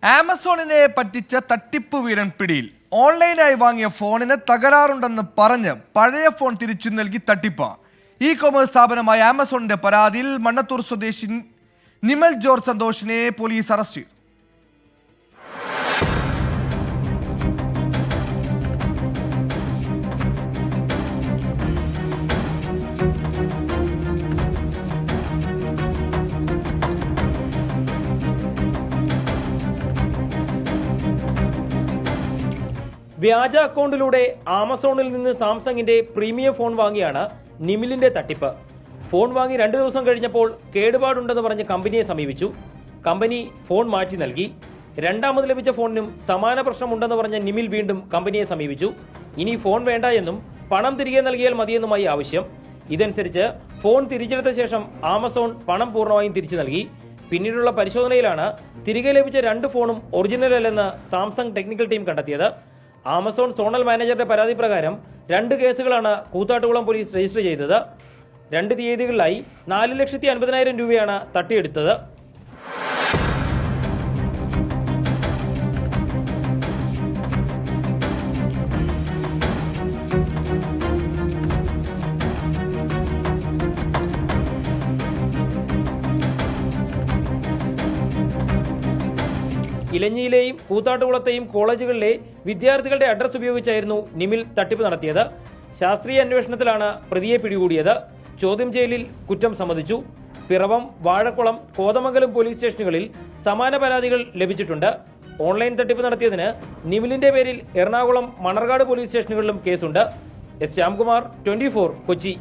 ആമസോണിനെ പറ്റിച്ച തട്ടിപ്പ് വീരൻ പിടിയിൽ. ഓൺലൈനായി വാങ്ങിയ ഫോണിന് തകരാറുണ്ടെന്ന് പറഞ്ഞ് പഴയ ഫോൺ തിരിച്ചു നൽകി തട്ടിപ്പ്. ഇ കൊമേഴ്സ് സ്ഥാപനമായ ആമസോണിന്റെ പരാതിയിൽ മണ്ണത്തൂർ സ്വദേശി നിമൽ ജോർജ് സന്തോഷിനെ പോലീസ് അറസ്റ്റ് ചെയ്തു. വ്യാജ അക്കൗണ്ടിലൂടെ ആമസോണിൽ നിന്ന് സാംസങ്ങിന്റെ പ്രീമിയം ഫോൺ വാങ്ങിയാണ് നിമിലിന്റെ തട്ടിപ്പ്. ഫോൺ വാങ്ങി 2 ദിവസം കഴിഞ്ഞപ്പോൾ കേടുപാടുണ്ടെന്ന് പറഞ്ഞ് കമ്പനിയെ സമീപിച്ചു. കമ്പനി ഫോൺ മാറ്റി നൽകി. രണ്ടാമത് ലഭിച്ച ഫോണിനും സമാന പ്രശ്നമുണ്ടെന്ന് പറഞ്ഞ നിമിൽ വീണ്ടും കമ്പനിയെ സമീപിച്ചു. ഇനി ഫോൺ വേണ്ട എന്നും പണം തിരികെ നൽകിയാൽ മതിയെന്നുമായി ആവശ്യം. ഇതനുസരിച്ച് ഫോൺ തിരിച്ചെടുത്ത ശേഷം ആമസോൺ പണം പൂർണ്ണമായും തിരിച്ചു നൽകി. പിന്നീടുള്ള പരിശോധനയിലാണ് തിരികെ ലഭിച്ച 2 ഫോണും ഒറിജിനൽ അല്ലെന്ന് സാംസങ് ടെക്നിക്കൽ ടീം കണ്ടെത്തിയത്. ആമസോൺ സോണൽ മാനേജറുടെ പരാതി പ്രകാരം 2 കേസുകളാണ് കൂത്താട്ടുകുളം പോലീസ് രജിസ്റ്റർ ചെയ്തത്. 2 തീയതികളിലായി 4,50,000 രൂപയാണ് തട്ടിയെടുത്തത്. ഇലഞ്ഞിയിലെയും കൂത്താട്ടുകുളത്തെയും കോളേജുകളിലെ വിദ്യാർത്ഥികളുടെ അഡ്രസ് ഉപയോഗിച്ചായിരുന്നു നിമിൽ തട്ടിപ്പ് നടത്തിയത്. ശാസ്ത്രീയ അന്വേഷണത്തിലാണ് പ്രതിയെ പിടികൂടിയത്. ചോദ്യം ചെയ്യലിൽ കുറ്റം സമ്മതിച്ചു. പിറവം, വാഴക്കുളം, കോതമംഗലം പോലീസ് സ്റ്റേഷനുകളിൽ സമാന പരാതികൾ ലഭിച്ചിട്ടുണ്ട്. ഓൺലൈൻ തട്ടിപ്പ് നടത്തിയതിന് നിമിലിന്റെ പേരിൽ എറണാകുളം, മണർകാട് പോലീസ് സ്റ്റേഷനുകളിലും കേസുണ്ട്. എസ് ശ്യാംകുമാർ, 24, കൊച്ചി.